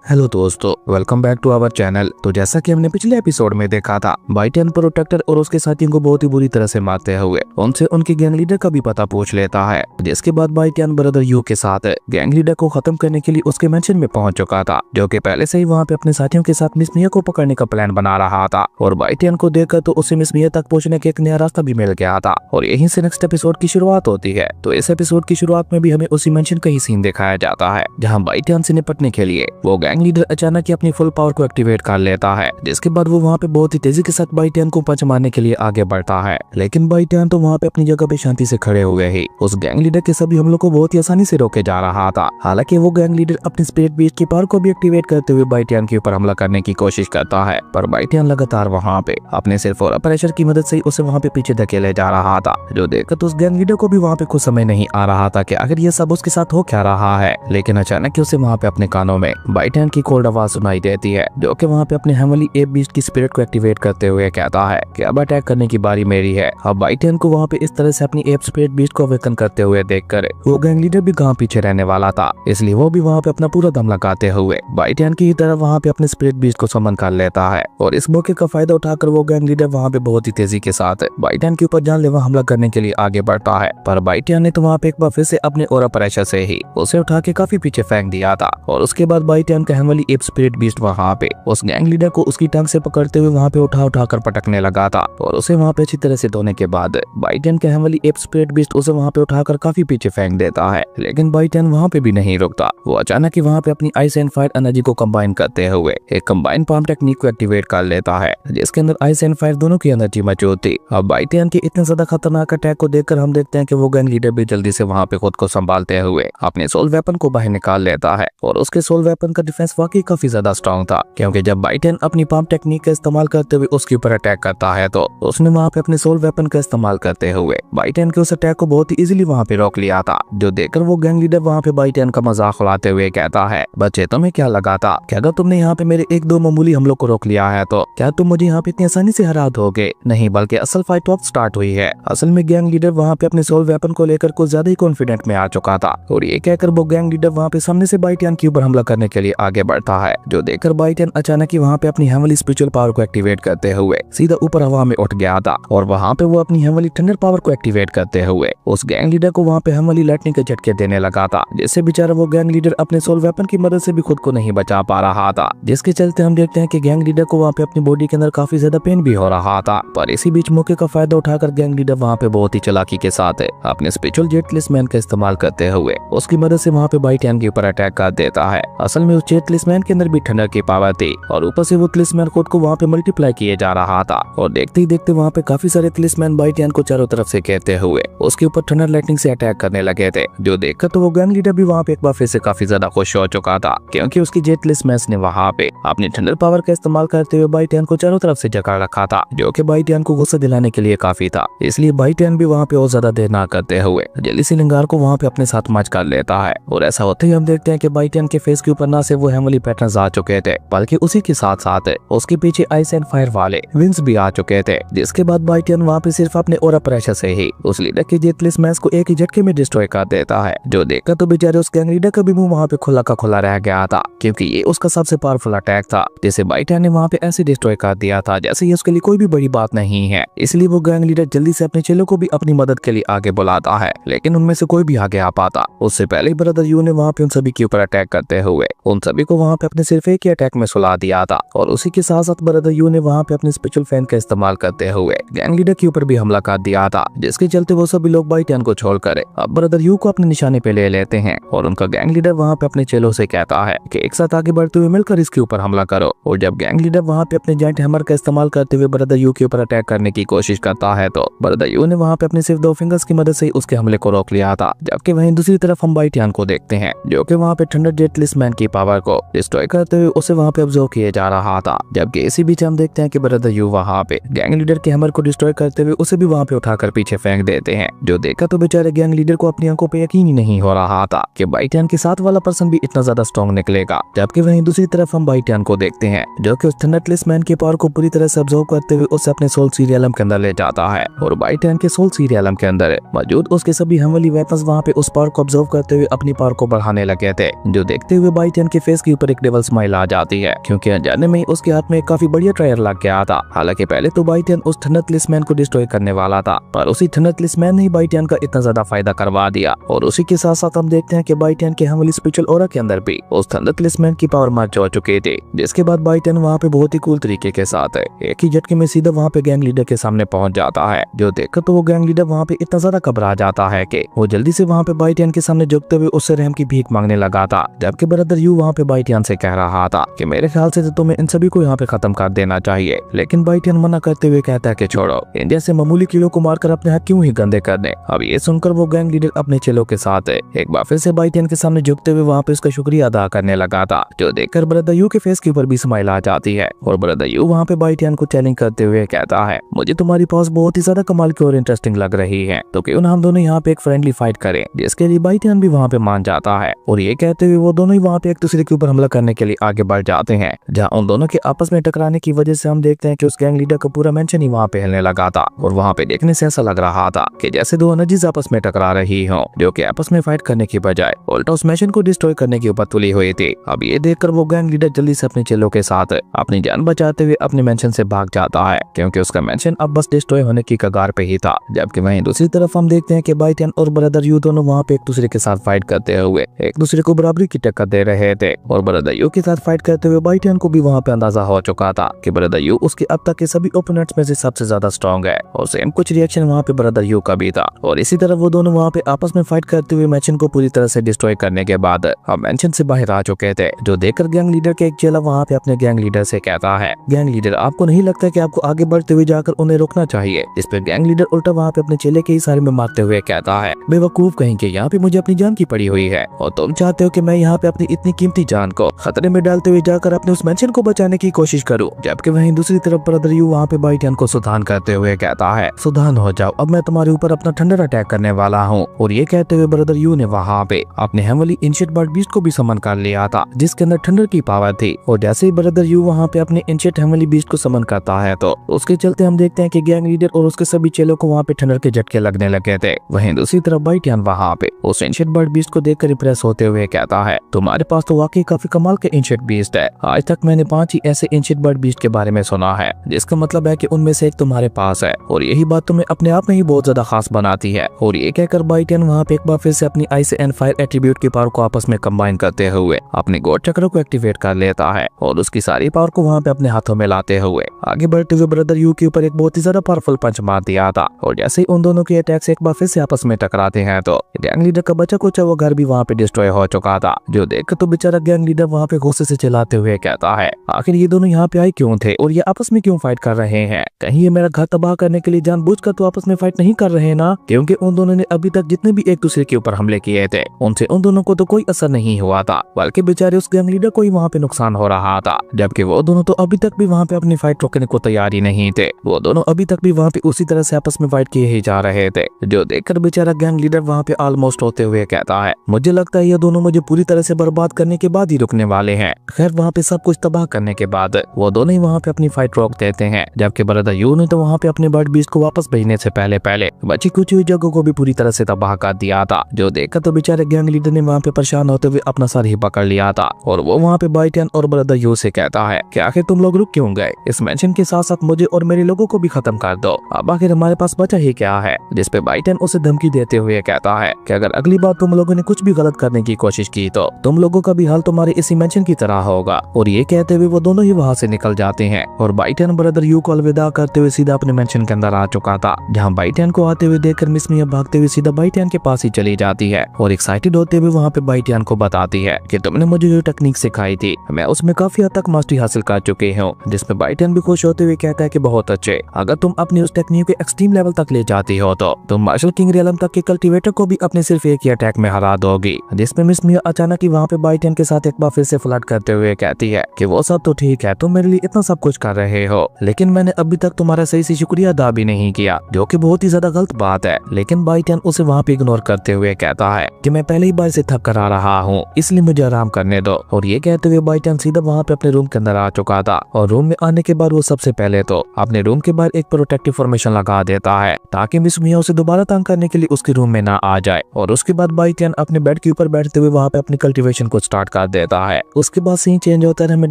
Hello दोस्तों, welcome back to our channel. तो जैसा कि हमने पिछले एपिसोड में देखा था, बाइटियन प्रोटेक्टर और उसके साथियों को बहुत ही बुरी तरह से मारते हुए उनसे उनके गैंग लीडर का भी पता पूछ लेता है। जिसके बाद बाइटियन ब्रदर यू के साथ गैंग लीडर को खत्म करने के लिए उसके मेंशन में पहुंच चुका था, जो कि पहले से ही वहां पे अपने साथियों के साथ मिस मिया को पकड़ने का प्लान बना रहा था। और बाइटियन को देखकर तो उसे मिस मिया तक पहुंचने का एक नया रास्ता भी मिल गया था और यहीं से नेक्स्ट एपिसोड की शुरुआत होती है। तो इस एपिसोड की शुरुआत में भी हमें उसी मेंशन का ही सीन दिखाया जाता है, जहाँ बाइटियन से निपटने के लिए वो गैंग लीडर अचानक अपनी फुल पावर को एक्टिवेट कर लेता है। जिसके बाद वो वहाँ पे बहुत ही तेजी के साथ बाइटियन को पंच मारने के लिए आगे बढ़ता है। लेकिन बाइटियन तो वहाँ पे अपनी जगह पे शांति से खड़े हुए ही उस गैंग लीडर के सभी हमलों को बहुत ही आसानी से रोके जा रहा था। हालांकि वो गैंग लीडर अपनी स्पिरिट बीस्ट की पावर को भी एक्टिवेट करते हुए बाइटियन के ऊपर हमला करने की कोशिश करता है, पर बाइटियन लगातार वहाँ पे अपने सिर्फ और प्रेशर की मदद से उसे वहाँ पे पीछे धकेले जा रहा था। जो देखकर तो उस गैंग लीडर को भी वहाँ पे कुछ समझ नहीं आ रहा था कि आखिर ये सब उसके साथ हो क्या रहा है। लेकिन अचानक उसे वहाँ पे अपने कानों में बाइटियन की कोल्ड आवाज सुनाई देती है, जो कि वहाँ पे अपने हेवनली एप बीस्ट की स्पिरिट को एक्टिवेट करते हुए कहता है कि अब अटैक करने की बारी मेरी है। अब बाइटियन को वहाँ पे इस तरह से अपनी एप स्पिरिट बीस्ट को अवेकन करते हुए देखकर वो गैंग लीडर भी कहाँ पीछे रहने वाला था, इसलिए वो भी वहाँ पे अपना पूरा दम लगाते हुए बाइटियन की तरफ वहाँ पे अपने स्पिरिट बीस्ट को समन कर लेता है। और इस मौके का फायदा उठाकर वो गैंग लीडर वहाँ पे बहुत ही तेजी के साथ बाइटियन के ऊपर जानलेवा हमला करने के लिए आगे बढ़ता है। पर बाइटियन ने तो वहाँ पे एक बार फिर से अपने ऑरा प्रेशर से ही उसे उठा के काफी पीछे फेंक दिया था। और उसके बाद बाइटियन का हेवनली एप स्पिरिट बीस्ट वहाँ पे उस गैंग लीडर को उसकी टांग से पकड़ते हुए वहाँ पे उठा कर पटकने लगा था। और उसे वहाँ पे अच्छी तरह से धोने के बाद बाइटियन का हेवनली एप स्पिरिट बीस्ट उसे वहाँ पे उठाकर काफी पीछे फेंक देता है। लेकिन बाइटियन वहाँ पे भी नहीं रुकता, वो अचानक ही वहाँ पे अपनी आइस एंड फायर एनर्जी को कंबाइन करते हुए एक कंबाइन पाम टेक्निक को एक्टिवेट कर लेता है, जिसके अंदर आइस एंड फायर दोनों की एनर्जी मौजूद थी। अब बाइटियन के इतने ज्यादा खतरनाक अटैक को देखकर हम देखते हैं कि वो गैंग लीडर भी जल्दी से वहाँ पे खुद को संभालते हुए अपने सोल वेपन को बाहर निकाल लेता है। और उसके सोल वेपन का डिफेंस वाकई काफी ज्यादा स्ट्रॉन्ग था, क्योंकि जब बाइटियन अपनी पाम टेक्निक का इस्तेमाल करते हुए उसके ऊपर अटैक करता है तो उसने वहाँ पे अपने सोल वेपन का इस्तेमाल करते हुए बाइटियन के उस अटैक को बहुत ही इजीली वहाँ पे रोक लिया था। जो देखकर वो गैंग लीडर वहाँ पे बाइटियन का मजाक उड़ाते हुए कहता है, बच्चे तुम्हें क्या लगा था कि अगर तुमने यहाँ पे मेरे एक दो मामूली हमलों को रोक लिया है तो क्या तुम मुझे यहाँ पे इतनी आसानी से हरा दोगे? नहीं, बल्कि असल फाइट तो अब स्टार्ट हुई है। असल में गैंग लीडर वहाँ पे अपने सोल वेपन को लेकर कुछ ज्यादा ही कॉन्फिडेंट में आ चुका था। और ये कहकर वो गैंग लीडर वहाँ पे सामने से बाइटियन के ऊपर हमला करने के लिए आगे बढ़ता है। जो देखकर बाइटियन अचानक ही वहाँ पे अपनी हेवनली स्पिरिचुअल पावर को एक्टिवेट करते हुए सीधा ऊपर हवा में उठ गया था। और वहाँ पे वो अपनी हेवनली थंडर पावर को एक्टिवेट करते हुए उस गैंग लीडर को वहाँ पे हेवनली लाइटनिंग के झटके देने लगा था, जिससे बेचारा वो गैंग लीडर अपने सोल वेपन की मदद से भी खुद को नहीं बचा पा रहा था। जिसके चलते हम देखते हैं कि गैंग लीडर को वहाँ पे अपनी बॉडी के अंदर काफी ज्यादा पेन भी हो रहा था। पर इसी बीच मौके का फायदा उठाकर गैंग लीडर वहाँ पे बहुत ही चालाकी के साथ अपने स्पिरिचुअल जेटलिस्टमैन का इस्तेमाल करते हुए उसकी मदद से वहाँ पे बाइटियन के ऊपर अटैक कर देता है। असल में उस जेटलिस्टमैन के अंदर भी थंडर की पावर थी और ऊपर से वो तिलिस्मैन खुद को वहाँ पे मल्टीप्लाई किए जा रहा था। और देखते ही देखते वहाँ पे काफी सारे तिलिस्मैन बाइटियन को चारों तरफ से कहते हुए उसके ऊपर थंडर लाइटनिंग से अटैक करने लगे थे। जो देखकर तो वो गैंग लीडर भी वहाँ पे एक बार फिर से काफी ज्यादा खुश हो चुका था, क्योंकि उसकी जेटलिस्टमैन ने वहाँ पे अपनी थंडर पावर का इस्तेमाल करते हुए बाइटियन को चारों तरफ से जकड़ रखा था, जो कि बाइटियन को गुस्सा दिलाने के लिए काफी था। इसलिए बाइटियन भी वहाँ पे और ज्यादा देर ना करते हुए जल्दी से लिंगार को वहाँ पे अपने साथ मर्ज कर लेता है। और ऐसा होते ही हम देखते हैं कि बाइटियन के फेस के ऊपर ना से वो हेवनली पैटर्न्स आ चुके थे, बल्कि उसी के साथ साथ उसके पीछे आइस एंड फायर वाले विंग्स भी आ चुके थे। जिसके बाद बाइटियन वहाँ पे सिर्फ अपने ऑरा प्रेशर से ही उस लीडर के जेटलिस्टमैन को एक ही झटके में डिस्ट्रॉय कर देता है। जो देखकर तो बेचारे उस गैंग लीडर का भी मुंह वहाँ पे खुला का खुला रह गया था, क्योंकि ये उसका सबसे पावरफुल अटैक था, जिसे बाइटियन ने वहाँ पे ऐसे डिस्ट्रॉय कर दिया था जैसे ये उसके लिए कोई भी बड़ी बात नहीं है। इसलिए वो गैंग लीडर जल्दी से अपने चेलों को भी अपनी मदद के लिए आगे बुलाता है, लेकिन उनमें से कोई भी आगे आ पाता। उससे पहले ब्रदर यू ने वहाँ पे उन सभी के ऊपर अटैक करते हुए उन सभी को वहाँ पे अपने सिर्फ एक ही अटैक में सुला दिया था। और उसी के साथ साथ ब्रदर यू ने वहाँ पे अपने स्पेशल फैन का इस्तेमाल करते हुए गैंग लीडर के ऊपर भी हमला कर दिया था, जिसके चलते वो सभी लोग बाइटियन को छोड़कर अब ब्रदर यू को अपने निशाने पे ले लेते हैं। और उनका गैंग लीडर वहाँ पे अपने चेलों से कहता है कि एक साथ आगे बढ़ते हुए मिलकर इसके ऊपर हमला करो। और जब गैंग लीडर वहाँ पे अपने जाइंट हैमर का इस्तेमाल करते हुए ब्रदर यू के ऊपर अटैक करने की कोशिश करता है तो ब्रदर यू ने वहाँ पे अपने सिर्फ 2 फिंगर्स की मदद से उसके हमले को रोक लिया था। जबकि वहीं दूसरी तरफ हम बाइटियन को देखते हैं, जो कि वहाँ पे थंडर जेटलिस्टमैन की पावर को डिस्ट्रॉय करते हुए उसे वहाँ पे ऑब्जर्व किए जा रहा था। जबकि इसी बीच हम देखते हैं कि ब्रदर यू वहाँ पे गैंग लीडर के हैमर को डिस्ट्रॉय करते हुए उसे भी वहाँ पे उठाकर पीछे फेंक देते हैं। जो देखा तो बेचारे गैंग लीडर को अपनी आंखों पे यकीन ही नहीं हो रहा था कि बाइटियन के साथ वाला पर्सन भी इतना ज्यादा स्ट्रॉन्ग निकलेगा। जबकि वहीं दूसरी तरफ हम बाइटियन को देखते हैं, जो कि उस थंडर टेलिस्मैन की पावर को पूरी तरह से ऑब्जर्व करते हुए उसे अपने सोल सीरियलम के अंदर ले जाता है। और बाइटियन के सोल सीरियलम के अंदर मौजूद उसके सभी हेवनली वेपन्स वहाँ पे उस पावर को ऑब्जर्व करते हुए अपनी पावर को बढ़ाने लगे थे। जो देखते हुए बाइटियन के फेस के ऊपर एक डेवल स्माइल आ जाती है, क्योंकि अनजाने में उसके हाथ में काफी बढ़िया ट्रायर लग गया था। हालांकि पहले तो बाइटियन उस थंडर तलिस्मैन को डिस्ट्रॉय करने वाला था, पर उसी थंडर तलिस्मैन ने ही बाइटियन का इतना ज्यादा फायदा करवा दिया। और उसी के साथ साथ हम देखते हैं कि बाइटियन के हेवनली स्पिरिचुअल ऑरा के अंदर भी उस थंडर तलिस्मैन की पावर मर्ज हो चुकी थी, जिसके बाद बाइटियन वहाँ पे बहुत ही कूल तरीके के साथ एक ही झटके में सीधा वहाँ पे गैंग लीडर के सामने पहुंच जाता है। जो देखकर तो वो गैंग लीडर वहाँ पे इतना ज्यादा घबरा जाता है कि वो जल्दी से वहाँ पे बाइटियन के सामने झुकते हुए उससे रहम की भीख मांगने लगा था। जबकि ब्रदर यू वहाँ पे बाइटियन से कह रहा था कि मेरे ख्याल से तुम्हें इन सभी को यहाँ पे खत्म कर देना चाहिए, लेकिन बाइटियन मना करते हुए कहता है कि छोड़ो, इंडिया से मामूली कीड़ों को मारकर अपने हाथ क्यों ही गंदे करने। अब ये सुनकर वो गैंग लीडर अपने चेलों के साथ एक बार फिर से बाइटियन के सामने झुकते हुए वहाँ पे उसका शुक्रिया अदा करने लगा था। जो देखकर ब्रदर यू के फेस के ऊपर भी स्माइल आ जाती है और ब्रदर यू वहाँ पे बाइटियन को चैलेंज करते हुए कहता है, मुझे तुम्हारी पास बहुत ही ज्यादा कमाल की और इंटरेस्टिंग लग रही है, तो क्यों ना हम दोनों यहाँ पे एक फ्रेंडली फाइट करें। जिसके लिए बाइटियन भी वहाँ पे मान जाता है और ये कहते हुए वो दोनों ही वहाँ पे एक दूसरे के ऊपर हमला करने के लिए आगे बढ़ जाते हैं। जहाँ उन दोनों के आपस में टकराने की वजह से हम देखते हैं कि उस गैंग लीडर का पूरा मेंशन ही वहाँ पे हिलने लगा था और वहाँ पे देखने से ऐसा लग रहा था कि जैसे दो एनर्जीज आपस में टकरा रही हो, जो कि आपस में फाइट करने की बजाय उल्टा उस मेंशन को डिस्ट्रॉय करने की ऊपर तुली हुई थी। अब ये देखकर वो गैंग लीडर जल्दी से अपने चेलों के साथ अपनी जान बचाते हुए अपने मेंशन से भाग जाता है, क्योंकि उसका मेंशन अब बस डिस्ट्रॉय होने की कगार पे ही था। जबकि वहीं दूसरी तरफ हम देखते हैं कि बाइटियन और ब्रदर यू दोनों वहाँ पे एक दूसरे के साथ फाइट करते हुए एक दूसरे को बराबरी की टक्कर दे रहे थे और ब्रदर यू के साथ फाइट करते हुए बाइटियन को भी वहाँ पे अंदाजा हो चुका था कि ब्रदर यू उसके अब तक के सभी ओपोनेंट्स में से सबसे ज्यादा स्ट्रॉन्ग है। और सेम कुछ रिएक्शन वहाँ पे ब्रदर यू का भी था और इसी तरह वो दोनों वहाँ पे आपस में फाइट करते हुए मेंशन को पूरी तरह से डिस्ट्रॉय करने के बाद हम मेंशन से बाहर आ चुके थे। जो देखकर गैंग लीडर के एक चेला वहाँ पे अपने गैंग लीडर से कहता है, गैंग लीडर आपको नहीं लगता कि आपको आगे बढ़ते हुए जाकर उन्हें रोकना चाहिए। इस पे गैंग लीडर उल्टा वहाँ पे अपने चेले के इशारे में मारते हुए कहता है, बेवकूफ कहीं के, यहाँ पे मुझे अपनी जान की पड़ी हुई है और तुम चाहते हो कि मैं यहाँ पे अपनी इतनी कीमती जान को खतरे में डालते हुए जाकर अपने उस मेंशन को बचाने की कोशिश करूँ। जबकि वहीं दूसरी तरफ ब्रदर यू वहाँ पे बाइटियन को सुधान करते हुए कहता है, सुधान हो जाओ, अब मैं तुम्हारे ऊपर अपना थंडर अटैक करने वाला हूँ। और ये कहते हुए ब्रदर यू ने वहाँ पे अपने हेवनली एंशिएंट बर्ड बीस्ट को भी समन कर लिया था, जिसके अंदर थंडर की पावर थी। और जैसे ही ब्रदर यू वहाँ पे अपने एंशिएंट हेवनली बीस्ट को समन करता है तो उसके चलते हम देखते हैं कि गैंग लीडर और उसके सभी चेलों को वहाँ पे थंडर के झटके लगने लगे थे। वहीं दूसरी तरफ बाइटियन वहाँ पे उस एंशिएंट बर्ड बीस्ट को देखकर इंप्रेस होते हुए कहता है, तुम्हारे पास तो वाकई काफी कमाल के एंशिएंट बीस्ट है। आज तक मैंने 5 ही ऐसे एंशिएंट बर्ड बीस्ट के बारे में सुना है, जिसका मतलब है कि उनमें से एक तुम्हारे पास है और यही बात तुम्हें अपने आप में ही बहुत ज्यादा खास बनाती है। और ये कहकर बाइटियन वहाँ पे एक बार फिर से अपनी आइस एंड फायर एट्रीब्यूट की पावर को आपस में कंबाइन करते हुए अपने गॉड चक्र को एक्टिवेट कर लेता है और उसकी सारी पावर को वहाँ पे अपने हाथों में लाते हुए आगे बढ़ते हुए ब्रदर यू के ऊपर एक बहुत ही ज्यादा पावरफुल पंच मार दिया था। और जैसे ही उन दोनों के अटैक से एक बार फिर से आपस में टकराते हैं तो गैंग लीडर का बचा कुचा वो घर भी वहाँ पे डिस्ट्रॉय हो चुका था। जो देखकर तो बेचारा गैंग लीडर वहाँ पे गुस्से से चिल्लाते हुए कहता है, आखिर ये दोनों यहाँ पे आए क्यों थे और ये आपस में क्यों फाइट कर रहे हैं? कहीं ये मेरा घर तबाह करने के लिए जानबूझकर तो आपस में फाइट नहीं कर रहे ना? क्योंकि उन दोनों ने अभी तक जितने भी एक दूसरे के ऊपर हमले किए थे उनसे उन दोनों को तो कोई असर नहीं हुआ था, बल्कि बेचारे उस गैंग लीडर को ही वहाँ पे नुकसान हो रहा था। जबकि वो दोनों तो अभी तक भी वहाँ पे अपनी फाइट रोकने को तैयार ही नहीं थे। वो दोनों अभी तक भी वहाँ पे उसी तरह से आपस में फाइट किए ही जा रहे थे। जो देखकर बेचारा गैंग लीडर वहाँ पे ऑलमोस्ट होते हुए कहता है, मुझे लगता है ये दोनों मुझे पूरी तरह से बर्बाद करने के बाद ही रुकने वाले हैं। खैर वहाँ पे सब कुछ तबाह करने के बाद वो दोनों ही वहाँ पे अपनी फाइट रोक देते हैं। जबकि ब्रदर यू ने तो वहाँ पे अपने बर्ड बीस्ट को वापस भेजने से पहले बची कुछ हुई जगहों को भी पूरी तरह से तबाह कर दिया था। जो देखकर तो बेचारे गैंग लीडर ने वहाँ पे परेशान होते हुए अपना सर ही पकड़ लिया था और वो वहाँ पे बाइटियन और ब्रदर यू से कहता है कि आखिर तुम लोग रुक क्यों गए? इस मेंशन के साथ साथ मुझे और मेरे लोगों को भी खत्म कर दो। अब आखिर हमारे पास बचा ही क्या है? जिस पे बाइटियन उसे धमकी देते हुए कहता है कि अगर अगली बार तुम लोगों ने कुछ भी गलत करने की कोशिश की तो तुम लोगों का भी हाल तुम्हारे इसी मेंशन की तरह होगा। और ये कहते हुए वो दोनों ही वहाँ से निकल जाते हैं और बाइटियन ब्रदर यू को अलविदा करते हुए सीधा अपने मेंशन के अंदर आ चुका था। जहाँ बाइटियन को आते हुए देखकर मिस मिया भागते हुए सीधा बाइटियन के पास ही चली जाती है और एक्साइटेड होते हुए वहाँ पे बाइटियन को बताती है कि तुमने मुझे जो टेक्निक सिखाई थी मैं उसमें काफी हद तक मास्टरी हासिल कर चुकी हूँ। जिसपे बाइटियन भी खुश होते हुए कहता है कि बहुत अच्छे, अगर तुम अपनी उस टेक्निक को एक्सट्रीम लेवल तक ले जाती हो तो तुम मार्शल किंग रियलम तक के कल्टीवेटर को भी अपने सिर्फ एक ही अटैक में हरा दोगी। जिसपे मिस मिया अचानक ही वहाँ पे बाइटियन के साथ एक बार फिर से फ्लर्ट करते हुए कहती है कि वो सब तो ठीक है, तुम मेरे लिए इतना सब कुछ कर रहे हो, लेकिन मैंने अभी तक तुम्हारा सही से शुक्रिया अदा भी नहीं किया, जो कि बहुत ही ज्यादा गलत बात है। लेकिन बाइटियन उसे वहाँ पे इग्नोर करते हुए कहता है कि मैं पहले ही बार से थक कर आ रहा हूँ, इसलिए मुझे आराम करने दो। और ये कहते हुए बाइटियन सीधा वहाँ पे अपने रूम के अंदर आ चुका था और रूम में आने के बाद वो सबसे पहले तो अपने रूम के बाहर एक प्रोटेक्टिव फॉर्मेशन लगा देता है ताकि मिस मिया उसे दोबारा तंग करने के लिए उसके रूम में ना आ जाए। और उसके बाद बाइटियन अपने बेड के ऊपर बैठते हुए वहाँ पे अपनी कल्टीवेशन को स्टार्ट कर देता है। उसके बाद सीन चेंज होता है, हमें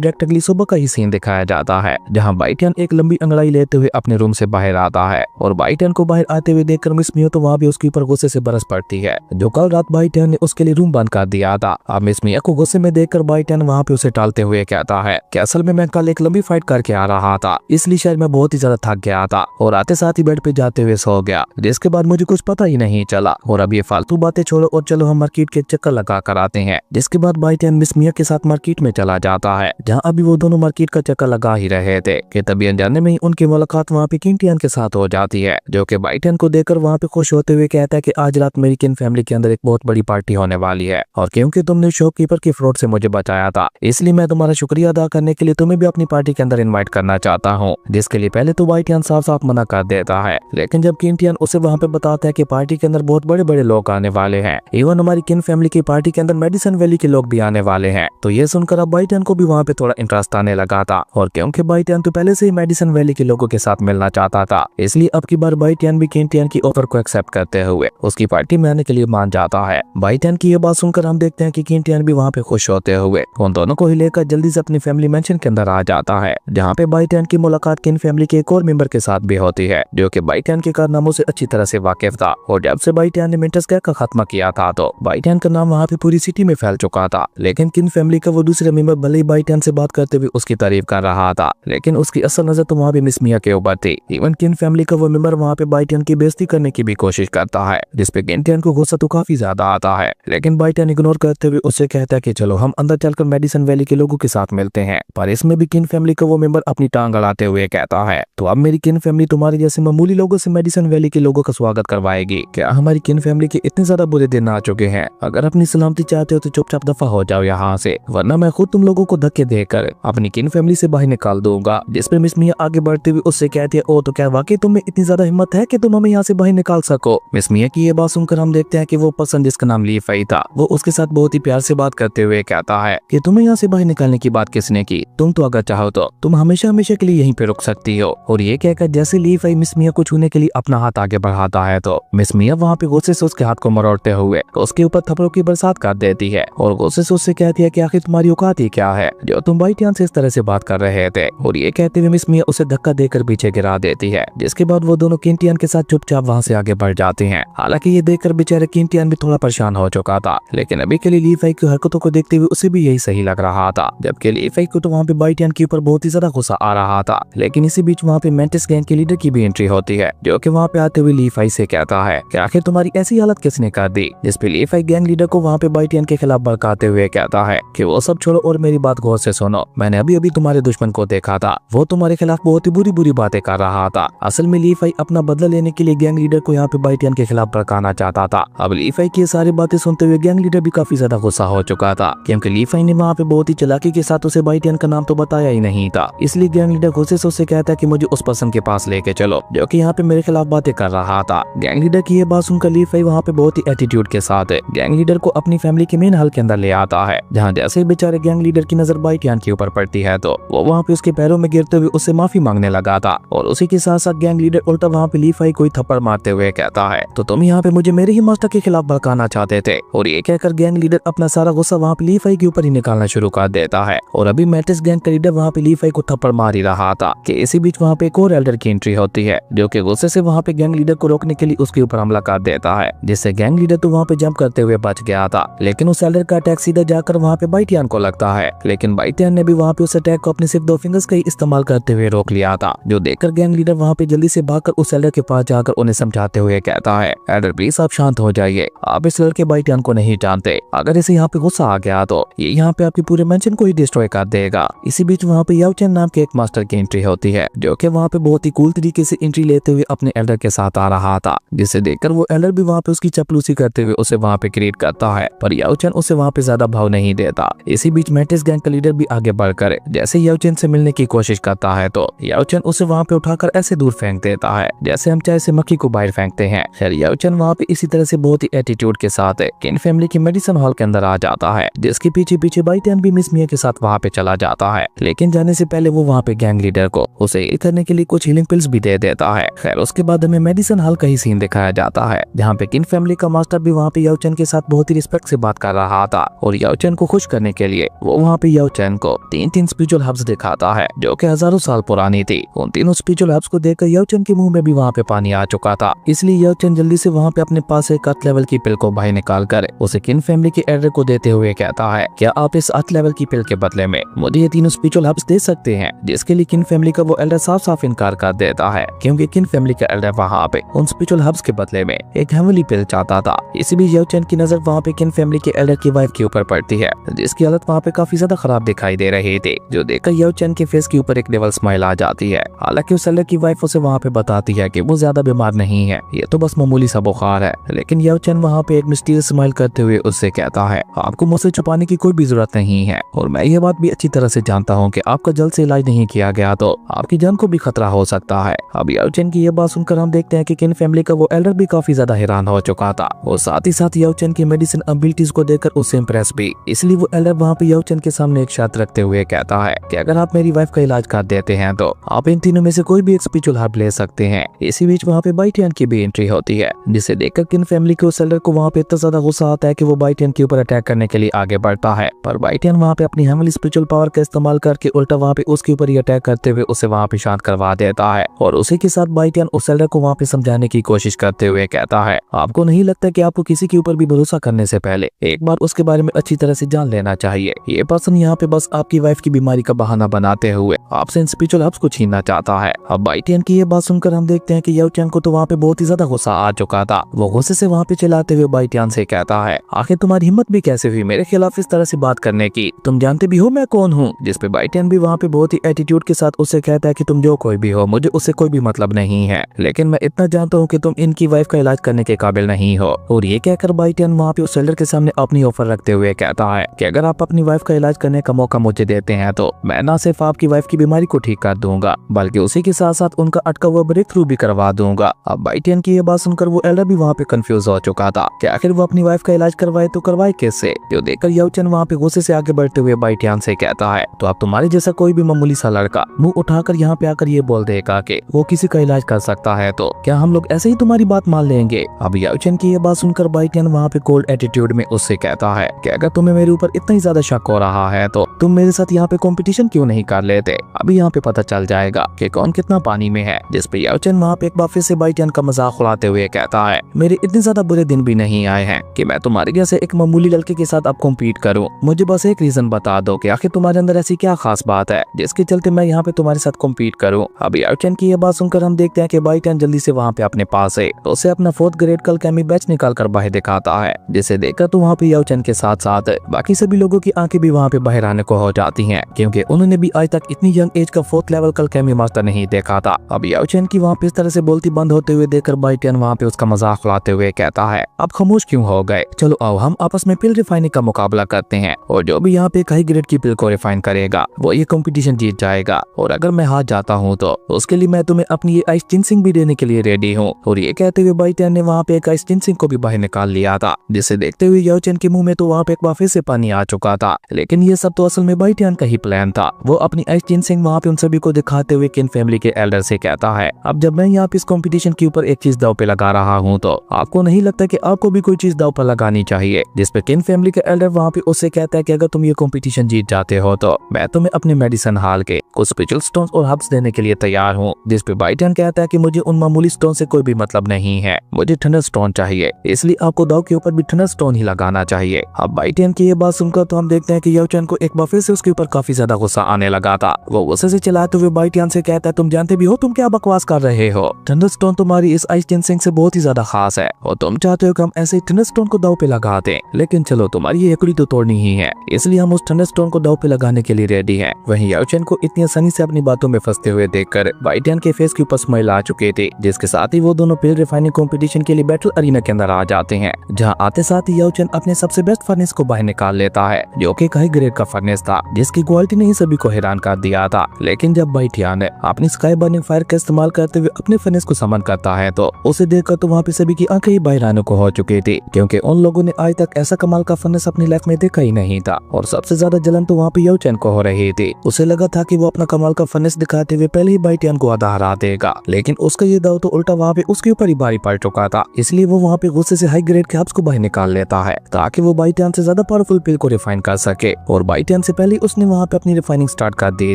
डायरेक्टली सुबह का ही सीन दिखाया जाता है जहाँ बाइटियन एक लंबी अंगड़ाई लेते हुए अपने रूम से बाहर आता है और बाइटियन को बाहर आते हुए देखकर मिस मिया तो वहाँ भी उसके ऊपर गुस्से से बरस पड़ती है जो कल रात बाइटियन ने उसके लिए रूम बंद कर दिया था। अब मिस मिया को गुस्से में देखकर बाइटियन वहाँ पे उसे टालते हुए कहता है कि असल में मैं कल एक लंबी फाइट करके आ रहा था, इसलिए शायद मैं बहुत ही ज्यादा थक गया था और आते साथ ही बेड पे जाते हुए सो गया, जिसके बाद मुझे कुछ पता ही नहीं चला। और अब ये फालतू बातें छोड़ो और चलो हम मार्केट के चक्कर लगा कर आते हैं। जिसके बाद बाइटियन मिस मिया के साथ मार्केट में चला जाता है जहाँ अभी वो दोनों मार्केट का चक्कर लगा ही रहे थे कि तभी अनजाने में ही उनकी मुलाकात वहाँ पे किंटियन के साथ हो जाती है जो कि बाइटियन को देखकर वहाँ पे खुश होते हुए कहता है कि आज रात मेरी किन फैमिली के अंदर एक बहुत बड़ी पार्टी होने वाली है और क्योंकि तुमने शॉपकीपर की फ्रॉड से मुझे बचाया था इसलिए मैं तुम्हारा शुक्रिया अदा करने के लिए तुम्हें भी अपनी पार्टी के अंदर इन्वाइट करना चाहता हूँ। जिसके लिए पहले तो बाइटियन साफ साफ मना कर देता है, लेकिन जब किंटियन उसे वहाँ पे बताता है कि पार्टी के अंदर बहुत बड़े बड़े लोग आने वाले हैं, इवन हमारी किन फैमिली की पार्टी के अंदर मेडिसन वैली के लोग भी आने वाले हैं, तो ये सुनकर अब बाइटियन को भी वहाँ पे थोड़ा इंटरेस्ट आने लगा था। और क्योंकि बाइटियन तो पहले से ही मेडिसन वैली के लोगों के साथ मिलना चाहता था इसलिए अब की बार बाइटियन भी किंटियन की ऑफर को एक्सेप्ट करते हुए उसकी पार्टी में आने के लिए मान जाता है। बाइटियन की ये बात सुनकर हम देखते हैं कि किंटियन भी वहाँ पे खुश होते हुए उन दोनों को ही लेकर जल्दी से अपनी फैमिली मेंशन के अंदर आ जाता है जहाँ पे बाइटियन की मुलाकात किन फैमिली के एक और मेंबर के साथ भी होती है जो कि बाइटियन के कारनामों से अच्छी तरह से वाकिफ था। और जब से बाइटियन ने मिंटस गैंग का खात्मा किया था तो बाइटियन का नाम वहाँ पे पूरी सिटी में फैल चुका था, लेकिन किन फैमिली का वो दूसरे मेंबर भले ही बाइटियन से बात करते हुए उसकी तारीफ कर रहा था लेकिन उसकी असल नजर तो वहाँ पे मिस मिया के ऊपर थी। इवन किन फैमिली का वो मेंबर वहाँ पे बाइटियन की बेइज्जती करने की भी कोशिश करता है जिसपे किंटियन को गुस्सा तो काफी ज्यादा आता है, लेकिन बाइटियन इग्नोर करते हुए उससे कहता है कि चलो हम अंदर चलकर मेडिसन वैली के लोगों के साथ मिलते हैं। पर इसमें भी किन फैमिली का वो मेंबर अपनी टांग अड़ाते हुए कहता है तो अब मेरी किन फैमिली तुम्हारे जैसे मामूली लोगों से मेडिसन वैली के लोगों का स्वागत करवाएगी? क्या हमारी किन फैमिली के इतने ज्यादा बुरे दिन आ चुके हैं? अगर अपनी सलामती चाहते हो तो चुपचाप दफा हो जाओ यहाँ से, वरना मैं खुद तुम लोगों को धक्के देकर अपनी किन फैमिली से बाहर निकाल दूंगा। जिसपे मिस मिया आगे बढ़ते हुए उससे कहती है ओ तो क्या वाकई तुम में इतनी ज्यादा हिम्मत है कि तुम हमें यहाँ से बाहर निकाल सको? मिस मिया की ये बात सुनकर हम देखते हैं कि वो पर्सन जिसका नाम ली फई था वो उसके साथ बहुत ही प्यार से बात करते हुए कहता है कि तुम्हें यहाँ से बाहर निकालने की बात किसने की? तुम तो अगर चाहो तो तुम हमेशा हमेशा के लिए यहीं पे रुक सकती हो। और ये कहकर जैसे ली फई मिस मिया को छूने के लिए अपना हाथ आगे बढ़ाता है तो मिस मिया वहाँ पे गुस्से से उसके हाथ को मरोड़ते हुए उसके ऊपर थप्पड़ों की बरसात कर देती है और गुस्से से उससे कहती है कि आखिर तुम्हारी औकात ही क्या है जो तुम बाइटियन से इस तरह से बात कर रहे थे। और ये कहते हुए मिस मिया उसे धक्का देकर पीछे गिरा देती है, जिसके बाद वो दोनों किंटियन के साथ चुपचाप वहाँ से आगे बढ़ जाते हैं। हालांकि ये देखकर बेचारे किंटियन भी थोड़ा परेशान हो चुका था, लेकिन अभी के लिए ली फई की हरकतों को देखते हुए उसे भी यही सही लग रहा था, जबकि ली फई को तो वहाँ पे बाइटियन के ऊपर बहुत ही ज्यादा गुस्सा आ रहा था। लेकिन इसी बीच वहाँ पे मेंटिस गैंग के लीडर की भी एंट्री होती है जो कि वहाँ पे आते हुए ली फई से कहता है कि आखिर तुम्हारी ऐसी हालत किसने कर दी? जिसपे ली फई गैंग लीडर को वहाँ पे बाइटियन के खिलाफ भड़काते हुए कहता है कि वो सब छोड़ो और मेरी बात गौर से सुनो, मैंने अभी अभी तुम्हारे दुश्मन को देखा था, वो तुम्हारे खिलाफ बहुत ही बुरी बुरी बातें कर रहा था। असल में ली फई अपना बदला लेने के लिए गैंग लीडर को यहाँ पे बाइटियन के खिलाफ भड़काना चाहता था। अब ली फई की सारी बातें सुनते हुए गैंग लीडर भी काफी ज्यादा गुस्सा हो चुका था, क्योंकि ली फई ने वहाँ पे बहुत ही चालाकी के साथ उसे बाइटियन का नाम तो बताया ही नहीं था। इसलिए गैंग लीडर गुस्से से उससे कहता है कि मुझे उस पर्सन के पास लेके चलो जो कि यहाँ पे मेरे खिलाफ बातें कर रहा था। गैंग लीडर की ये बात सुनकर ली फई वहाँ पे बहुत ही एटीट्यूड के साथ गैंग लीडर को अपनी फैमिली के मेन हॉल के अंदर ले आता है, जहाँ जैसे बेचारे गैंग लीडर की नजर बाइटियन के ऊपर पड़ती है तो वो वहाँ पे उसके पैरों में गिरते हुए उससे माफी मांगने लगा था। और उसी के साथ साथ गैंग लीडर उल्टा वहाँ पे ली फई को थप्पड़ मारते हुए कहता है तो तुम यहाँ पे मुझे मेरे ही मास्टर के खिलाफ भड़काना चाहते थे। और ये कहकर गैंग लीडर अपना सारा गुस्सा वहाँ पे ली फई के ऊपर ही निकालना शुरू कर देता है। और अभी मेटिस गैंग का लीडर वहाँ पे ली फई को थप्पड़ मार ही रहा था कि इसी बीच वहाँ पे एक और एल्डर की एंट्री होती है जो कि गुस्से से वहाँ पे गैंग लीडर को रोकने के लिए उसके ऊपर हमला कर देता है, जिससे गैंग लीडर तो वहाँ पे जंप करते हुए बच गया था। लेकिन उस एल्डर का अटैक सीधा जाकर वहाँ पे बाइटियन को लगता है, लेकिन बाइटियन ने भी वहाँ पे उस अटैक को अपने सिर्फ 2 फिंगर्स का ही इस्तेमाल करते हुए रोक लिया था, जो देखकर गैंग लीडर वहाँ पे जल्दी से भागकर उस एल्डर के पास जाकर उन्हें समझाते हुए कहता है एल्डर प्लीज आप शांत हो जाइए, आप इस लड़के बाइटियन को नहीं जानते, अगर इसे यहाँ पे गुस्सा आ गया तो ये यहाँ पे आपके पूरे मेंशन को ही डिस्ट्रॉय कर देगा। इसी बीच वहाँ पे याओ चेन नाम के एक मास्टर की एंट्री होती है जो कि वहाँ पे बहुत ही कूल तरीके से एंट्री लेते हुए अपने एल्डर के साथ आ रहा था, जिसे देखकर वो एल्डर भी वहाँ पे उसकी चपलूसी करते हुए उसे वहाँ पे क्रिएट करता है, पर याओ चेन उसे वहाँ पे ज्यादा भाव नहीं देता। इसी बीच मेटिस गैंग का लीडर भी आगे बढ़कर जैसे याओ चेन से मिलने की कोशिश करता है तो याओ चेन उसे वहाँ पे उठाकर ऐसे दूर फेंक देता है जैसे हम चाय से मक्खी को बाहर फेंकते हैं। खैर याओ चेन वहाँ पे इसी तरह से बहुत ही एटीट्यूड के साथ किन फैमिली की मेडिसिन हॉल के अंदर आ जाता है, जिसके पीछे पीछे बाइटियन भी मिस मिया के साथ वहाँ पे चला जाता है। लेकिन जाने से पहले वो वहाँ पे गैंग लीडर को उसे हील करने के लिए कुछ हीलिंग पिल्स भी दे देता है। खैर उसके बाद हमें मेडिसिन हॉल का ही सीन दिखाया जाता है जहाँ पे किन फैमिली का मास्टर भी वहाँ पे याओ चेन के साथ बहुत ही रिस्पेक्ट से बात कर रहा था और याओ चैन को खुश करने के लिए वो वहाँ पे याओ चैन को 3 स्पिरिचुअल हब्स दिखाता है जो कि हजारों साल पुरानी थी। उन तीनों स्पिरिचुअल हब्स को देखकर याओ चैन के मुंह में भी वहाँ पे पानी आ चुका था। इसलिए याओ चैन जल्दी से वहाँ पे अपने पास एक 8 लेवल की पिल को बाहर निकाल कर उसे किन फैमिली के एल्डर को देते हुए कहता है, क्या आप इस 8 लेवल की पिल के बदले में मुझे ये तीनों स्पिरिचुअल हब्स दे सकते हैं? जिसके लिए किन फैमिली का वो एल्डर साफ साफ इनकार कर देता है, क्योंकि किन फैमिली का एल्डर वहाँ पे उन स्पिरिचुअल हब्स के बदले में एक हेवनली पिल चाहता था। इसी बीच याओ चैन की नजर वहाँ पे किन फैमिली के एल्डर की वाइफ के ऊपर पड़ती है, जिसकी हालत वहाँ पे काफी ज्यादा खराब दिखाई दे रही थी, जो देखकर याओ चैन के फेस के ऊपर एक डेविल स्माइल आ जाती है। हालांकि उस एल्डर की वाइफ उसे वहाँ पे बताती है कि वो ज्यादा बीमार नहीं है, ये तो बस मामूली सा बुखार है। लेकिन याओ चैन वहाँ पे एक मिस्टीरियस स्माइल करते हुए उससे कहता है, आपको मुझसे छुपाने की कोई भी जरूरत नहीं है और मैं ये बात भी अच्छी तरह से जानता हूँ कि आपका जल्द से इलाज नहीं किया गया तो आपकी जान को भी खतरा हो सकता है। अब याओ चैन की ये बात सुनकर हम देखते हैं कि किन फैमिली का वो एल्डर भी काफी ज्यादा हैरान हो चुका था और साथ ही साथ याओ चैन की मेडिसिन एबिलिटीज को देखकर उससे इम्प्रेस भी। इसलिए वो एल्डर वहाँ पे याओ चैन के सामने एक शर्त रखते हुए कहता है कि अगर आप मेरी वाइफ का इलाज कर देते हैं तो आप इन तीनों में से कोई भी एक स्पिरिचुअल हर्ब ले सकते हैं। इसी बीच वहाँ पे बाइटियन की भी एंट्री होती है, जिसे देखकर किन फैमिली के उस एल्डर को वहाँ पे इतना ज्यादा गुस्सा आता है कि वो बाइटियन के ऊपर अटैक करने के लिए आगे बढ़ता है। पर बाइटियन वहाँ पे अपनी हेवनली स्पिरिचुअल पावर का इस्तेमाल करके उल्टा वहाँ पे उसके ऊपर ही अटैक करते हुए उसे वहाँ पे शांत करवा देता है। और उसी के साथ बाइटियन उस एल्डर को वहाँ पे समझाने की कोशिश करते हुए कहता है, आपको नहीं लगता कि आपको किसी के ऊपर भी भरोसा करने से पहले एक बार उसके बारे में अच्छी तरह से जान लेना चाहिए। ये पर्सन यहाँ पे बस आपकी वाइफ की बीमारी का बहाना बनाते हुए आपसे इन स्पिरिचुअल हब्स को छीनना चाहता है। अब बाइटियन की ये बात सुनकर हम देखते हैं कि याओ चैन को तो वहाँ पे बहुत ही ज्यादा गुस्सा आ चुका था। वो गुस्से से वहाँ पे चिल्लाते हुए बाइटियन से कहता है, आखिर तुम्हारी हिम्मत भी कैसे हुई मेरे खिलाफ इस तरह से बात करने की? तुम जानते भी हो मैं कौन हूँ? जिसपे बाइटियन भी वहाँ पे बहुत ही एटीट्यूड के साथ उससे कहता है कि तुम जो कोई भी हो मुझे उससे कोई भी मतलब नहीं है, लेकिन मैं इतना जानता हूँ कि तुम इनकी वाइफ का इलाज करने के काबिल नहीं हो। और ये कहकर बाइटियन वहाँ पे उस एल्डर के सामने अपनी ऑफर रखते हुए कहता है कि अगर आप अपनी वाइफ का इलाज करने का मौका मुझे देते हैं तो मैं न सिर्फ आपकी वाइफ की बीमारी को ठीक कर दूंगा बल्कि उसी के साथ साथ उनका अटका हुआ ब्रेक थ्रू भी करवा दूंगा। अब बाइटियन की ये बात सुनकर वो एल्डर भी वहाँ पे कंफ्यूज हो चुका था कि आखिर वो अपनी वाइफ का इलाज करवाए तो करवाए कैसे। जो देखकर याओ चैन वहाँ पे गुस्से से आगे बढ़ते हुए बाइटियन से कहता है, तो अब तुम्हारे जैसा कोई भी मामूली सा लड़का मुंह उठाकर यहाँ पे आकर ये बोल देगा कि वो किसी का इलाज कर सकता है तो क्या हम लोग ऐसे ही तुम्हारी बात मान लेंगे? अब याओ चैन की ये बात सुनकर बाइटियन वहाँ पे कोल्ड एटीट्यूड में उससे कहता है कि अगर तुम्हें मेरे ऊपर इतना ही ज्यादा शक हो रहा है तो तुम मेरे साथ यहाँ पे कंपटीशन क्यों नहीं कर लेते? अभी यहाँ पे पता चल जाएगा कि कौन कितना पानी में है। जिसपे याओ चैन वहाँ पे एक बार फिर से बाइटियन का मजाक उड़ाते हुए कहता है, मेरे इतने ज्यादा बुरे दिन भी नहीं आए हैं कि मैं तुम्हारे जैसे एक मामूली लड़के के साथ अब कॉम्पीट करूँ। मुझे बस एक रीजन बता दो कि आखिर तुम्हारे अंदर ऐसी क्या खास बात है जिसके चलते मैं यहाँ पे तुम्हारे साथ कॉम्पीट करूँ। अब याओ चैन की ये बात सुनकर हम देखते हैं कि बाइटियन जल्दी से वहाँ पे अपने पास है तो उसे अपना 4th ग्रेड कलकेमी बैच निकाल कर बाहर दिखाता है, जिसे देखकर तो वहाँ पे याओ चैन के साथ साथ बाकी सभी लोगों की आंखें भी वहाँ पे बाहर आने को हो जाती हैं, क्योंकि उन्होंने भी आज तक इतनी यंग एज का 4th लेवल कलकेमी मास्टर नहीं देखा था। अब याओ चैन की वहाँ पे इस तरह से बोलती बंद होते हुए देखकर बाइटियन वहाँ पे उसका मजाक उड़ाते हुए कहता है, अब खामोश क्यों हो गए? चलो आओ हम आपस में पिल रिफाइनिंग का मुकाबला करते हैं और जो भी यहाँ पे हाई ग्रेड की पिल को रिफाइन करेगा वो ये कंपटीशन जीत जाएगा। और अगर मैं हार जाता हूँ तो उसके लिए मैं तुम्हें अपनी ये आइस जिनसिंग भी देने के लिए रेडी हूँ। और ये कहते हुए बाइटियन ने वहाँ पे एक आइस जिनसिंग को भी बाहर निकाल लिया था, जिसे देखते हुए याओ चैन के मुंह में तो वहाँ पे एक बार फिर से पानी आ चुका था। लेकिन ये सब तो असल में बाइटियन का ही प्लान था। वो अपनी आइस जिनसिंग वहाँ पे उन सभी को दिखाते हुए किन फैमिली के एल्डर से कहता है, अब जब मैं यहाँ पे इस कंपटीशन के ऊपर एक चीज दाव पे लगा रहा हूँ तो आपको नहीं लगता कि आपको भी कोई चीज दाव पर लगानी चाहिए? जिसपे किन फैमिली के एल्डर वहाँ पे उससे कहता है कि अगर तुम ये कंपटीशन जीत जाते हो तो मैं तुम्हें अपने मेडिसिन हाल के कुछ स्पिरिचुअल स्टोन्स और हर्ब्स देने के लिए तैयार हूँ। जिसपे बाइटियन कहता है कि मुझे उन मामूली स्टोन से कोई भी मतलब नहीं है, मुझे थंडर स्टोन चाहिए, इसलिए आपको दाव के ऊपर भी थंडर स्टोन ही लगाना चाहिए। अब बाइटियन की ये बात सुनकर तो हम देखते हैं कि याओ चैन को एक बार फिर से उसके ऊपर काफी ज्यादा गुस्सा आने लगा था। वो गुस्से से चिल्लाते हुए बाइटियन से कहता है, तुम जानते भी हो तुम क्या बकवास कर रहे हो? थंडर स्टोन तुम्हारी इस आइस जिनसिंग से बहुत ही ज्यादा खास है और तुम चाहते हो कि हम ऐसे थंडर स्टोन को दाव पे लगा दें, लेकिन चलो तुम्हारी ये एकड़ी तो तोड़नी ही है, इसलिए हम उस थंडर स्टोन को दाव पे लगाने के लिए रेडी हैं। वहीं याओ चैन को इतनी आसानी से अपनी बातों में फंसते हुए देखकर बाइटियन के फेस के ऊपर स्माइल आ चुके थे, जिसके साथ ही वो दोनों पिल रिफाइनिंग कंपटीशन के लिए बैटल अरीना के अंदर आ जाते हैं, जहां आते साथ ही याओ चैन अपने सबसे बेस्ट फर्नेस को बाहर निकाल लेता है, जो कि हाई ग्रेड का फर्नेस था, जिसकी क्वालिटी ने ही सभी को हैरान कर दिया था। लेकिन जब बाइटियन अपनी स्काई बर्निंग फायर का इस्तेमाल करते हुए अपने फर्नेस को समन करता है तो उसे देखकर तो वहाँ पे सभी की आंखें ही बाहर आने को हो चुकी थी, क्योंकि उन लोगों ने आज तक ऐसा कमाल का फर्नेस अपनी लाइफ में देखा ही नहीं था। और सबसे ज्यादा जलन तो वहाँ पे याओ चैन को हो रही थी। उसे लगा था कि वो अपना कमाल का फर्नेस दिखाते हुए पहले ही बाइटियन को आधा हरा देगा, लेकिन उसका ये दाव तो उल्टा वहाँ पे उसके ऊपर ही भारी पड़ चुका था। इसलिए वो वहाँ पे गुस्से से हाई ग्रेड के हर्ब्स को बाहर निकाल लेता है ताकि वो बाइटियन से ज्यादा पावरफुल पिल को रिफाइन कर सके। और बाइटियन से पहले उसने वहाँ पे अपनी रिफाइनिंग स्टार्ट कर दी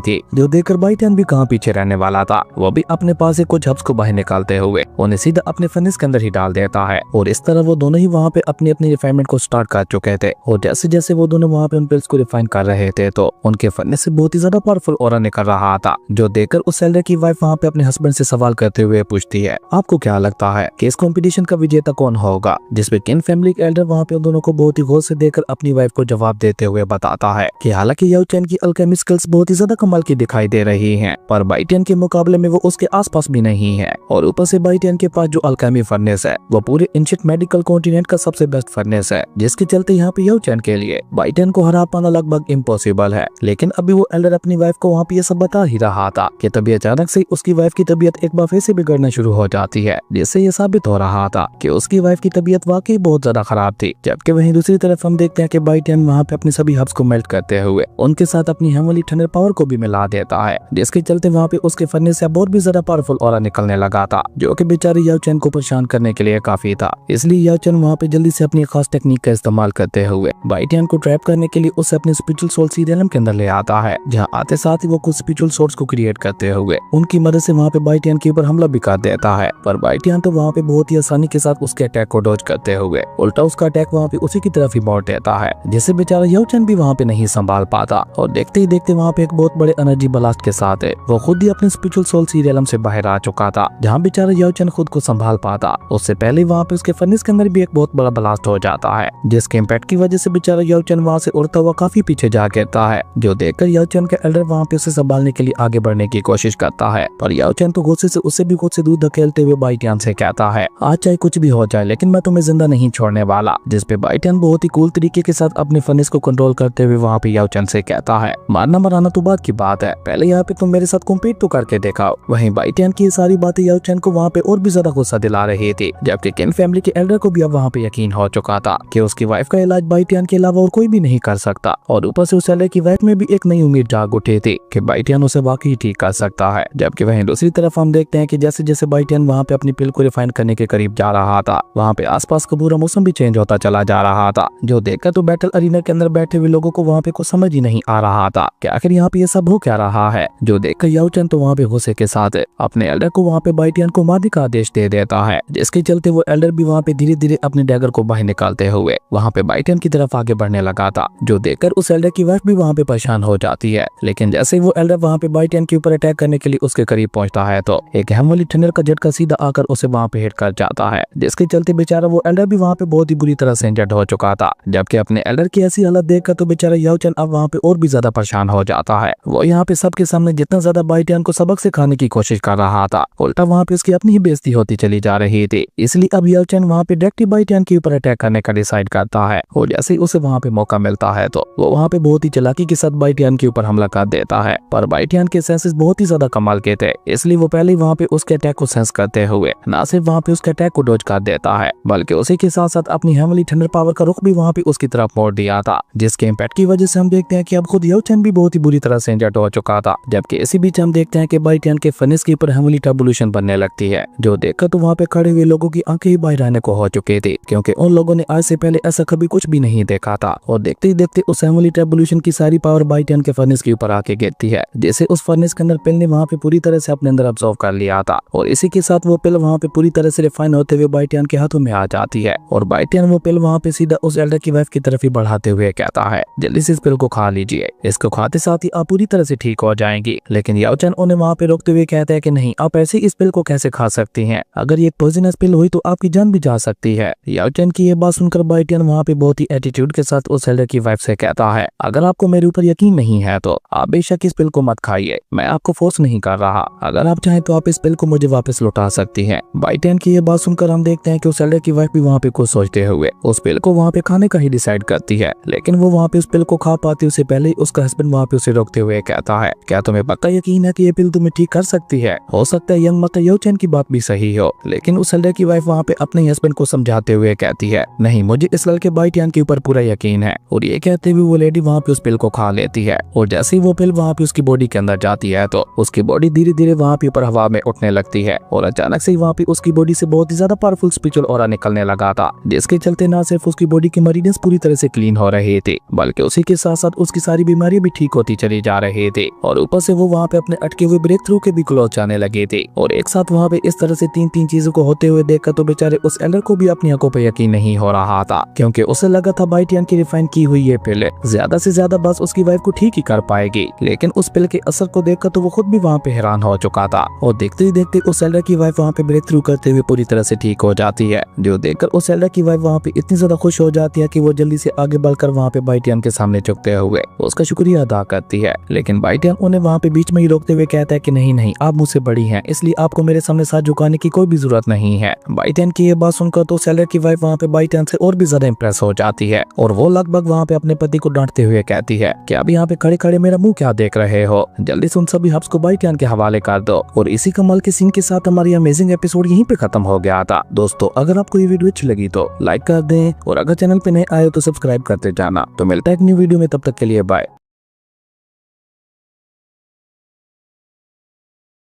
थी, जो देखकर बाइटियन भी कहाँ पीछे रहने वाला था। वो भी अपने पास से कुछ हब्स को बाहर निकालते हुए उन्हें सीधा अपने फर्नेस के अंदर ही डाल देता है। और इस तरह वो दोनों ही वहाँ पे अपनी अपनी रिफाइनमेंट को स्टार्ट कर चुके थे। और जैसे जैसे वो दोनों वहाँ पे उन पिल्स को रिफाइन कर रहे थे तो उनके फर्नेस से बहुत ही ज्यादा पावरफुल ऑरा निकल रहा था, जो देखकर उस एल्डर की वाइफ वहाँ पे अपने हस्बैंड से सवाल करते हुए पूछती है, आपको क्या लगता है कि इस कंपटीशन का विजेता कौन होगा? जिसपे किन फैमिली के एल्डर वहाँ पे उन दोनों को बहुत ही गौर से देखकर अपनी वाइफ को जवाब देते हुए बताता है कि हालांकि याओ चैन की अल्केमी स्किल्स बहुत ही ज्यादा कमाल की दिखाई दे रही हैं, पर बाइटियन के मुकाबले में वो उसके आसपास भी नहीं है। और ऊपर से बाइटियन के पास जो अल्केमी फर्नेस है वो पूरे एंशिएंट मेडिकल कॉन्टिनेंट का सबसे बेस्ट फर्नेस है, जिसके चलते यहाँ पे याओ चैन के लिए बाइटियन को हरा पाना लगभग इम्पॉसिबल है। लेकिन अभी वो एल्डर अपनी वाइफ को वहाँ पे ये सब बता ही रहा था कि तभी अचानक से उसकी वाइफ की तबीयत एक बार फिर से बिगड़ना शुरू हो जाती है, जिससे ये साबित हो रहा था कि उसकी वाइफ की तबीयत वाकई बहुत ज्यादा खराब थी। जबकि वहीं दूसरी तरफ हम देखते हैं कि बाइटियन वहाँ पे अपने सभी हब्स को मेल्ट करते हुए उनके साथ अपनी हेवनली थंडर पावर को भी मिला देता है, जिसके चलते वहाँ पे उसके फर्नेस से बहुत भी ज्यादा पावरफुल ऑरा निकलने लगा था, जो कि बेचारे याओ चैन को परेशान करने के लिए काफी था। इसलिए याओ चैन वहाँ पे जल्दी से अपनी खास टेक्निक का इस्तेमाल करते हुए बाइटियन को ट्रैप करने के लिए उसे अपने स्पिरिचुअल सोल सीरियलम के अंदर ले आता है, जहाँ आते साथ ही वो कुछ स्पिरिचुअल सोर्स को क्रिएट करते हुए उनकी मदद से वहाँ पे बाइटियन के ऊपर हमला भी कर देता है। पर बाइटियन तो वहाँ पे बहुत ही आसानी के साथ उसके अटैक को डॉज करते हुए उल्टा उसका अटैक वहाँ पे उसी की तरफ ही मोड़ देता है, जिससे बेचारा याओ चैन भी वहाँ पे नहीं संभाल पाता। और देखते ही देखते वहाँ पे एक बहुत बड़े एनर्जी ब्लास्ट के साथ वो खुद ही अपने स्पिरिचुअल सोल सीरियलम से बाहर आ चुका था, जहाँ बेचारा याओ चैन खुद को संभाल पाता उससे पहले वहाँ पे उसके फर्नेस के अंदर भी एक बहुत बड़ा ब्लास्ट हो जाता है, जिसके इम्पैक्ट की वजह से बेचारा याओ चैन वहाँ से उड़ता हुआ काफी पीछे जा गिरता है, जो देखकर याओ चैन का एल्डर वहाँ पे उसे संभालने के लिए आगे बढ़ने की कोशिश करता है। पर याओ चैन तो गुस्से से उसे भी खुद से दूर धकेलते हुए बाइटियन से कहता है, आज चाहे कुछ भी हो जाए लेकिन मैं तुम्हें जिंदा नहीं छोड़ने वाला। जिसपे बाइटियन बहुत ही कूल तरीके के साथ अपने फर्नेस को कंट्रोल करते हुए वहाँ पे याओ चैन से कहता है, मारना मराना तो बात की बात है, पहले यहाँ पे तुम मेरे साथ कॉम्पीट तो करके दिखाओ। वहीं बाइटियन की सारी बातें याओ चैन को वहाँ पे और भी ज्यादा गुस्सा दिला रही थी, जबकि किन फैमिली के एल्डर को भी अब वहाँ पे यकीन हो चुका था कि उसकी वाइफ का इलाज बाइटियन के अलावा और कोई भी नहीं कर सकता। और ऊपर से उस एल्डर की वाइफ में भी एक नई उम्मीद जाग उठी थी कि बाइटियन उसे वाकई ठीक कर सकता है। जबकि वहीं दूसरी तरफ हम देखते हैं कि जैसे जैसे बाइटियन वहाँ पे अपनी पिल को रिफाइन करने के करीब जा रहा था, वहाँ पे आसपास का पूरा मौसम भी चेंज होता चला जा रहा था, जो देखकर तो बैटल अरीना के अंदर बैठे हुए लोगों को वहाँ पे कुछ समझ ही नहीं आ रहा था कि आखिर यहाँ पे ये सब हो क्या रहा है। जो देखकर याओ चैन तो वहाँ पे गुस्से के साथ अपने एल्डर को वहाँ पे बाइटियन को मारने का आदेश दे देता है, जिसके चलते वो एल्डर भी वहाँ पे धीरे धीरे अपने डैगर को बाहर निकालते हुए वहाँ पे बाइटियन की तरफ आगे बढ़ने लगा था, जो देखकर उस एल्डर की वाइफ भी वहाँ पे परेशान हो जाती है। लेकिन जैसे वो एल्डर वहाँ पे बाइटियन के ऊपर अटैक करने के लिए उसके करीब पहुंचता है तो एक हेवनली थंडर का झटका सीधा आकर उसे वहाँ पे हिट कर जाता है, जिसके चलते बेचारा वो एल्डर भी वहाँ पे बहुत ही बुरी तरह से इंजर्ड हो चुका था। जबकि अपने एल्डर की ऐसी हालत देखकर तो बेचारा याओ चैन अब वहाँ पे और भी ज्यादा परेशान हो जाता है। वो यहाँ पे सबके सामने जितना ज्यादा बाइटियन को सबक सिखाने की कोशिश कर रहा था, उल्टा वहाँ पे उसकी अपनी ही बेइज्जती होती चली जा रही थी। इसलिए अब याओ चैन वहाँ पे डायरेक्टली बाइटियन के ऊपर अटैक करने का डिसाइड करता है। और जैसे ही उसे वहाँ पे मौका मिलता है तो वो वहाँ पे बहुत ही चालाकी के साथ बाइटियन के ऊपर हमला कर देता है। पर बाइटियन के सेंसेस बहुत ही ज्यादा कमाल के थे, इसलिए वो पहले वहाँ पे उसके अटैक को सेंस करते हुए न सिर्फ वहाँ पे उसके अटैक को डॉज कर देता है, बल्कि उसी के साथ साथ अपनी हेवनली थंडर पावर का रुख भी वहाँ पे उसकी तरफ मोड़ दिया था, जिसके इम्पैक्ट की वजह से हम देखते हैं कि अब खुद याओ चैन भी बहुत ही बुरी तरह से इंजर्ड हो चुका था। जबकि इसी बीच हम देखते हैं कि बाइटियन के फर्नेस के ऊपर हेवनली टर्बुलेशन बनने लगती है, जो देखकर तो वहाँ पे खड़े हुए लोगों की आंखें ही बाहर आने को हो चुकी थी, क्योंकि उन लोगों ने आज से पहले ऐसा कभी कुछ भी नहीं देखा था। और देखते ही देखते उस हेवनली टर्बुलेशन की सारी पावर बाइटियन के फर्नेस के ऊपर आके गिरती है, जिसे उस फर्नेस के अंदर पिल ने वहाँ पे पूरी तरह से अपने अंदर अब्सॉर्ब कर लिया था। और इसी के साथ वो पिल वहाँ पे पूरी तरह से रिफाइन होते हुए बाइटियन के हाथों में आ जाती है। और बाइटियन वो पिल वहाँ पे सीधा उस एल्डर की वाइफ की तरफ ही बढ़ाते हुए कहता है, जल्दी से इस पिल को खा लीजिए, इसको खाते साथ ही आप पूरी तरह से ठीक हो जाएंगी। लेकिन याओ चैन उन्हें वहाँ पे रोकते हुए कहता है कि नहीं, आप ऐसे इस पिल को कैसे खा सकती हैं, अगर ये पॉइजनस पिल हुई तो आपकी जान भी जा सकती है। याओ चैन की ये बात सुनकर बाइटियन वहाँ पे बहुत ही एटीट्यूड के साथ उस एल्डर की वाइफ से कहता है, अगर आपको मेरे ऊपर यकीन नहीं है तो आप बेशक इस पिल को मत खाइए, मैं आपको फोर्स नहीं कर रहा, अगर आप चाहें तो आप इस पिल को मुझे वापस लौटा सकती हैं। बाइटियन की ये बात सुनकर हम देखते हैं कि उस एल्डर की वाइफ भी वहाँ पे कुछ सोचते हुए उस पिल को वहाँ पे खाने का ही डिसाइड करती है। लेकिन वो वहाँ पे उस पिल को खा पाती उससे पहले ही उसका हस्बैंड वहाँ पे उसे रोकते हुए कहता है, क्या तुम्हें पक्का यकीन है कि ये पिल तुम्हें ठीक कर सकती है? हो सकता है यंग मदर याओ चैन की बात भी सही हो। लेकिन उस एल्डर की वाइफ वहाँ पे अपने हस्बैंड को समझाते हुए कहती है, नहीं, मुझे इस लड़के बाइटियन के ऊपर पूरा यकीन है। और ये कहते हुए वो लेडी वहाँ पे उस पिल को खा लेती है। और जैसे ही वो पिल वहाँ पे उसकी बॉडी के अंदर जाती है तो उसकी बॉडी धीरे धीरे वहाँ पे ऊपर हवा में उठने लगती है। और अचानक से वहाँ पे उसकी बॉडी से बहुत ही ज्यादा पावरफुल स्पिरिचुअल ऑरा निकलने लगा था, जिसके चलते न सिर्फ उसकी बॉडी की मरीनेस पूरी पूरी तरह से क्लीन हो रहे थे, बल्कि उसी के साथ साथ उसकी सारी बीमारियां भी ठीक होती चली जा रही थी। और ऊपर से वो वहाँ पे अपने अटके हुए ब्रेक थ्रू के भी क्लॉथ आने लगे थे। और एक साथ वहाँ पे इस तरह से तीन तीन चीजों को होते हुए देखकर तो बेचारे उस एल्डर को भी अपनी आंखों पे यकीन नहीं हो रहा था, क्योंकि उसे लगा था बाइटियन की रिफाइन की हुई ये पिल ज्यादा से ज्यादा बस उसकी वाइफ को ठीक ही कर पाएगी। लेकिन उस पिल के असर को देखकर तो वो खुद भी वहाँ पे हैरान हो चुका था। और देखते ही देखते उस एल्डर की वाइफ वहाँ पे ब्रेक थ्रू करते हुए पूरी तरह से ठीक हो जाती है, जो देखकर उस एल्डर की वाइफ वहाँ पे इतनी ज्यादा खुश हो जाती है कि वो जल्दी से आगे बढ़कर वहाँ पे बाइटियन के सामने झुकते हुए उसका शुक्रिया अदा करती है। लेकिन बाइटियन उन्हें वहाँ पे बीच में ही रोकते हुए कहता है कि नहीं नहीं, आप मुझसे बड़ी हैं, इसलिए आपको मेरे सामने साथ झुकाने की कोई भी जरूरत नहीं है। बाइटियन की ये बात सुनकर तो एल्डर की वाइफ वहाँ पे बाइटियन से और भी ज्यादा इंप्रेस हो जाती है और वो लगभग वहाँ पे अपने पति को डांटते हुए कहती है कि अब यहाँ पे खड़े खड़े मेरा मुंह क्या देख रहे हो, जल्दी से उन सभी हब्स को बाइटियन के हवाले कर दो। और इसी कमाल के सीन के साथ हमारी अमेजिंग एपिसोड यहीं पे खत्म हो गया था। दोस्तों अगर आपको ये वीडियो अच्छी लगी तो लाइक कर दें और अगर चैनल पे नए आए तो सब्सक्राइब करते जाना। तो मिलता है एक न्यू वीडियो में, तब तक के लिए बाय।